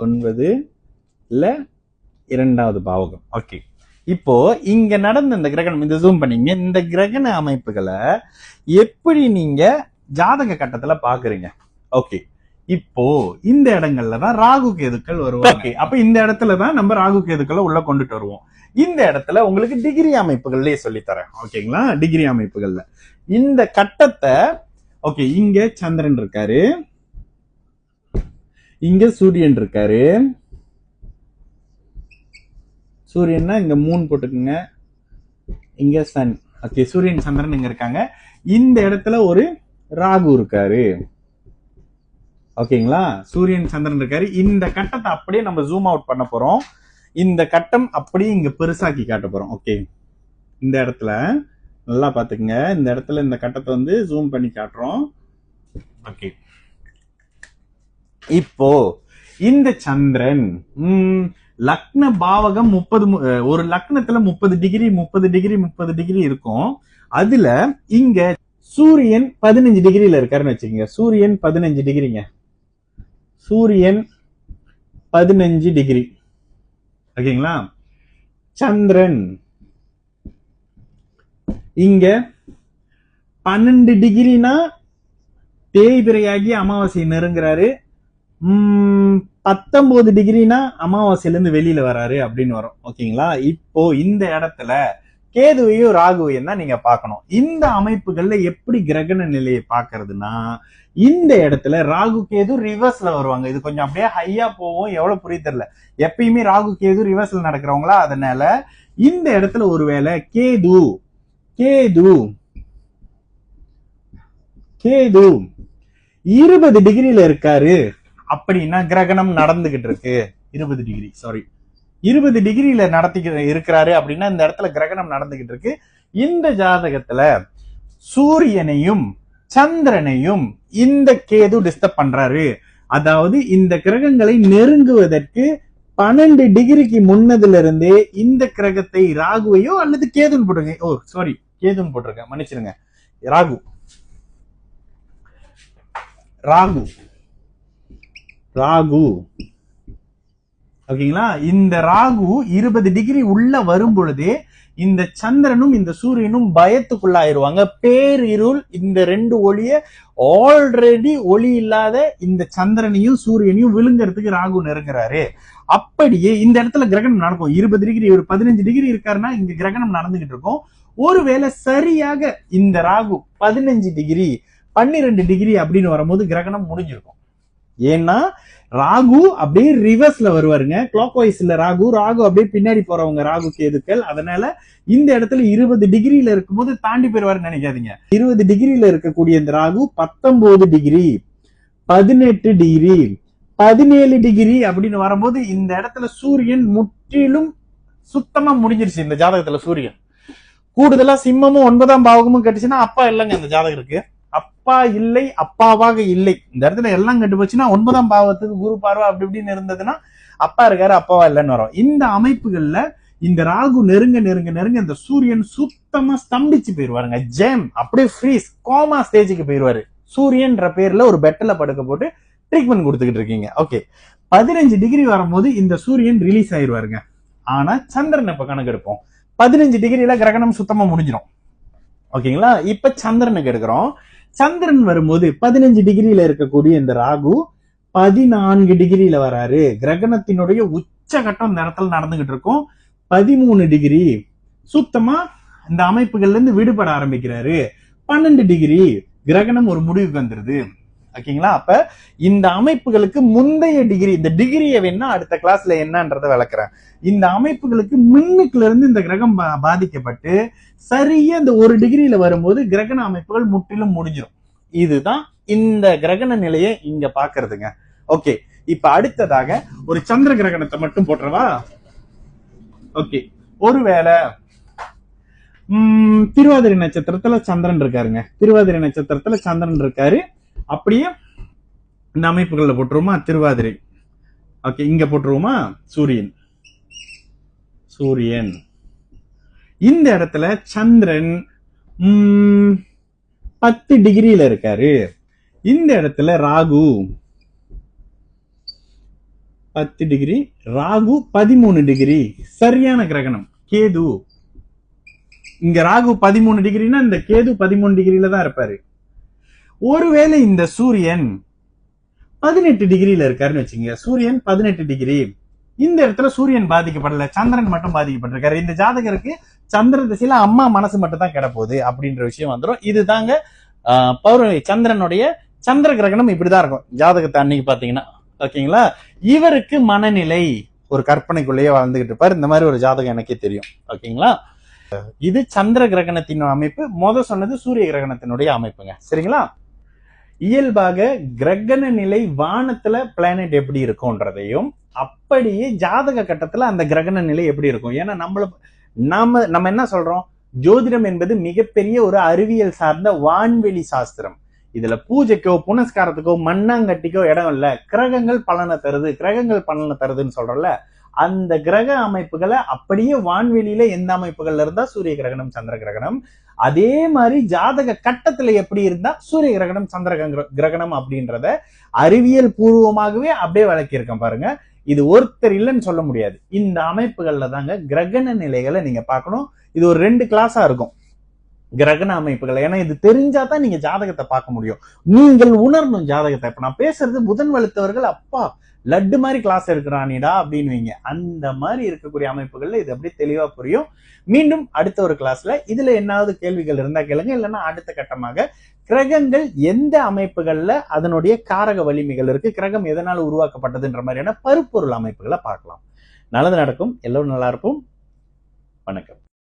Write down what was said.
9 இல்ல 2வது பாவகம். ஓகே, இப்போ இங்க நடந்த இந்த கிரகணம், இந்த ஜூம் பண்ணீங்க, இந்த கிரகண அமைப்புகளை எப்படி நீங்க ஜாதக கட்டத்துல பாக்குறீங்க? ஓகே, இப்போ இந்த இடங்கள்ல தான் ராகு கேதுக்கள் வருவாங்க. அப்ப இந்த இடத்துல தான் நம்ம ராகு கேதுக்களை உள்ள கொண்டுட்டு வருவோம். இந்த இடத்துல உங்களுக்கு டிகிரி அமைப்புகள்லயே சொல்லித்தரேன். ஓகேங்களா? டிகிரி அமைப்புகள்ல இந்த கட்டத்தை, ஓகே, இங்க சந்திரன் இருக்காரு, இங்க சூரியன் இருக்காரு. சூரியன்னா இங்க மூன் போட்டுக்குங்க, இங்க சன். ஓகே, சூரியன் சந்திரன் இங்க இருக்காங்க. இந்த இடத்துல ஒரு ராகு இருக்காரு. ஓகேங்களா? சூரியன் சந்திரன் இருக்காரு. இந்த கட்டத்தை அப்படியே நம்ம ஜூம் அவுட் பண்ண போறோம். இந்த கட்டம் அப்படியே இங்க பெருசாக்கி காட்ட போறோம். ஓகே, இந்த இடத்துல நல்லா பாத்துக்கங்க. இந்த இடத்துல இந்த கட்டத்தை வந்து ஜூம் பண்ணி காட்டுறோம். ஓகே, இப்போ இந்த சந்திரன் லக்ன பாவகம் 30, ஒரு லக்னத்துல 30 டிகிரி 30 டிகிரி 30 டிகிரி இருக்கும். அதுல இங்க சூரியன் 15 டிகிரில இருக்காருன்னு வச்சுக்கோங்க. சூரியன் 15 டிகிரிங்க. சூரியன் 15 டிகிரி. ஓகேங்களா? சந்திரன் இங்க 12 டிகிரினா தேய்பிரையாகி அமாவாசை நெருங்குறாரு. 19 டிகிரினா அமாவாசையில இருந்து வெளியில வராரு அப்படின்னு வரும். ஓகேங்களா? இப்போ இந்த இடத்துல கேதுவையும் ராகுவையும் தான் நீங்க பார்க்கணும். இந்த அமைப்புகள்ல எப்படி கிரகண நிலையை பாக்குறதுன்னா, இந்த இடத்துல ராகு கேது ரிவர்ஸ்ல வருவாங்க. இது கொஞ்சம் அப்படியே ஹையா போவோம். எவ்வளவு புரிய தெரியல. எப்பயுமே ராகு கேது ரிவர்ஸ்ல நடக்கிறவங்களா, அதனால இந்த இடத்துல ஒருவேளை கேது கேது கேது 20 டிகிரில இருக்காரு அப்படின்னா கிரகணம் நடந்துகிட்டு இருக்கு. 20 டிகிரி, சாரி, 20 டிகிரியில இருக்கிறாரு அப்படின்னா இந்த இடத்துல கிரகணம் நடந்துகிட்டு இருக்கு. இந்த ஜாதகத்துல சூரியனையும் சந்திரனையும் இந்த கேது டிஸ்டர்ப் பண்றாரு. அதாவது இந்த கிரகங்களை நெருங்குவதற்கு 12 டிகிரிக்கு முன்னதுல இருந்தே இந்த கிரகத்தை ராகுவையோ அல்லது கேதுன்னு போட்டிருக்கேன். ஓ சாரி, கேதுன்னு போட்டிருக்கேன், மன்னிச்சிருங்க. ராகு ராகு ராகு ஓகேங்களா? இந்த ராகு 20 டிகிரி உள்ள வரும் பொழுதே இந்த சந்திரனும் இந்த சூரியனும் பயத்துக்குள்ளாயிருவாங்க. பேரிருள். இந்த ரெண்டு ஒளிய ஆல்ரெடி ஒளி இல்லாத இந்த சந்திரனையும் சூரியனையும் விழுங்குறதுக்கு ராகு நெருங்குறாரு. அப்படியே இந்த இடத்துல கிரகணம் நடக்கும். 20 டிகிரி, ஒரு 15 டிகிரி இருக்காருன்னா இங்க கிரகணம் நடந்துகிட்டு இருக்கும். ஒருவேளை சரியாக இந்த ராகு 15 டிகிரி 12 டிகிரி அப்படின்னு வரும்போது கிரகணம் முடிஞ்சிருக்கும். ஏன்னா ராகு அப்படியே ரிவர்ஸ்ல வருவாருங்க. கிளாக் வைஸ்ல ராகு அப்படியே பின்னாடி போறவங்க ராகு கேதுக்கள். அதனால இந்த இடத்துல 20 டிகிரியில இருக்கும்போது தாண்டி போயிருவாருன்னு நினைக்காதீங்க. 20 டிகிரியில இருக்கக்கூடிய இந்த ராகு 19 டிகிரி 18 டிகிரி 17 டிகிரி அப்படின்னு வரும்போது இந்த இடத்துல சூரியன் முற்றிலும் சுத்தமா முடிஞ்சிருச்சு. இந்த ஜாதகத்துல சூரியன் கூடுதலா சிம்மமும் 9ஆம் பாவகமும் கட்டுச்சுன்னா அப்பா இல்லைங்க. இந்த ஜாதகருக்கு அப்பா இல்லை, அப்பாவாக இல்லை. இந்த இடத்துல எல்லாம் கட்டு போச்சுன்னா 9ஆம் பாவத்துக்கு குரு பார்வை அப்படி இப்படின்னு இருந்ததுன்னா அப்பா இருக்காரு, அப்பாவா இல்லைன்னு வரும். இந்த அமைப்புகள்ல இந்த ராகு நெருங்க நெருங்க நெருங்க இந்த சூரியன் சுத்தமா ஸ்தம்பிச்சு போயிருவாருங்க. ஜெம் அப்படியே ஃப்ரீஸ் கோமா ஸ்டேஜுக்கு போயிருவாரு. சூரியன்ற பேர்ல ஒரு பெட்டல படுக்க போட்டு ட்ரீட்மெண்ட் கொடுத்துக்கிட்டு இருக்கீங்க. ஓகே, 15 டிகிரி வரும்போது இந்த சூரியன் ரிலீஸ் ஆயிருவாருங்க. ஆனா சந்திரன் இப்ப கணக்கு எடுப்போம். 15 டிகிரியில கிரகணம் சுத்தமா முடிஞ்சிடும். ஓகேங்களா? இப்ப சந்திரனுக்கு எடுக்கிறோம். சந்திரன் வரும்போது 15 டிகிரியில இருக்கக்கூடிய இந்த ராகு 14 டிகிரியில வராரு. கிரகணத்தினுடைய உச்சகட்டம் இந்த இடத்துல நடந்துகிட்டு இருக்கும். 13 டிகிரி சுத்தமா இந்த அமைப்புகள்ல இருந்து விடுபட ஆரம்பிக்கிறாரு. 12 டிகிரி கிரகணம் ஒரு முடிவுக்கு வந்துருது. ஓகேங்களா? அப்ப இந்த அமைப்புகளுக்கு முந்தைய டிகிரி, இந்த டிகிரியை வேணா அடுத்த கிளாஸ்ல என்னன்றத விளக்குறேன். இந்த அமைப்புகளுக்கு முன்னுக்குல இருந்து இந்த கிரகம் பாதிக்கப்பட்டு சரியா இந்த 1 டிகிரியில வரும்போது கிரகண அமைப்புகள் முற்றிலும் முடிஞ்சிடும். இதுதான் இந்த கிரகண நிலையை இங்க பாக்குறதுங்க. ஓகே, இப்ப அடுத்ததாக ஒரு சந்திர கிரகணத்தை மட்டும் போட்டுறவா? ஓகே, ஒருவேளை திருவாதிரை நட்சத்திரத்துல சந்திரன் இருக்காருங்க. திருவாதிரை நட்சத்திரத்துல சந்திரன் இருக்காரு. அப்படியே இந்த அமைப்புகள்ல போட்டுருவோமா? திருவாதிரை. ஓகே, இங்க போட்டுருவோமா? சூரியன் இந்த இடத்துல சந்திரன் 10 டிகிரியில இருக்காரு. இந்த இடத்துல ராகு 10 டிகிரி, ராகு 13 டிகிரி. சரியான கிரகணம் கேது. இங்க ராகு 13 டிகிரினா இந்த கேது 13 டிகிரில தான் இருப்பாரு. ஒருவேளை இந்த சூரியன் 18 டிகிரில இருக்காருன்னு வச்சுங்க, சூரியன் 18 டிகிரி, இந்த இடத்துல சூரியன் பாதிக்கப்படல, சந்திரன் மட்டும் பாதிக்கப்பட்டிருக்காரு. இந்த ஜாதகருக்கு சந்திர திசையில அம்மா மனசு மட்டும் தான் கிடப்போகுது அப்படின்ற விஷயம் வந்துடும். இதுதாங்க பௌர்ணமி சந்திரனுடைய சந்திர கிரகணம் இப்படிதான் இருக்கும் ஜாதகத்தை அன்னைக்கு பாத்தீங்கன்னா. ஓகேங்களா? இவருக்கு மனநிலை ஒரு கற்பனைக்குள்ளேயே வாழ்ந்துகிட்டு இருப்பாரு. இந்த மாதிரி ஒரு ஜாதகம் எனக்கே தெரியும். ஓகேங்களா? இது சந்திர கிரகணத்தின் அமைப்பு. சொன்னது சூரிய கிரகணத்தினுடைய அமைப்புங்க. சரிங்களா? இயல்பாக கிரகண நிலை வானத்துல பிளானட் எப்படி இருக்கும்ன்றதையும் அப்படியே ஜாதக கட்டத்துல அந்த கிரகண நிலை எப்படி இருக்கும். ஏன்னா நம்ம என்ன சொல்றோம், ஜோதிடம் என்பது மிகப்பெரிய ஒரு அறிவியல் சார்ந்த வான்வெளி சாஸ்திரம். இதுல பூஜைக்கோ புனஸ்காரத்துக்கோ மண்ணாங்கட்டிக்கோ இடம் இல்ல. கிரகங்கள் பலனை தருதுன்னு சொல்றோம்ல, அந்த கிரக அமைப்புகளை அப்படியே வான்வெளியில எந்த அமைப்புகள்ல இருந்தா சூரிய கிரகணம் சந்திர கிரகணம், அதே மாதிரி ஜாதக கட்டத்துல எப்படி இருந்தா சூரிய கிரகணம் சந்திர கிரகணம் அப்படின்றத அறிவியல் பூர்வமாகவே அப்படியே விளக்கியிருக்கேன் பாருங்க. இது ஒருத்தர் இல்லைன்னு சொல்ல முடியாது. இந்த அமைப்புகள்ல தாங்க கிரகண நிலைகளை நீங்க பார்க்கணும். இது ஒரு 2 கிளாஸா இருக்கும் கிரகண அமைப்புகள். ஏன்னா இது தெரிஞ்சாதான் நீங்க ஜாதகத்தை பார்க்க முடியும். நீங்கள் உணரணும் ஜாதகத்தை. இப்ப நான் பேசுறது புதன் வலுத்தவர்கள் அப்பா லட்டு மாதிரி கிளாஸ் எடுக்கிறானிடா அப்படின்னு அந்த மாதிரி இருக்கக்கூடிய அமைப்புகள்ல இது அப்படியே தெளிவா புரியும். மீண்டும் அடுத்த ஒரு கிளாஸ்ல இதுல என்னாவது கேள்விகள் இருந்தா கேளுங்க. இல்லைன்னா அடுத்த கட்டமாக கிரகங்கள் எந்த அமைப்புகள்ல அதனுடைய காரக வலிமைகள் இருக்கு, கிரகம் எதனால உருவாக்கப்பட்டதுன்ற மாதிரியான பருப்பொருள் அமைப்புகளை பார்க்கலாம். நல்லது நடக்கும். எல்லோரும் நல்லா இருப்போம். வணக்கம்.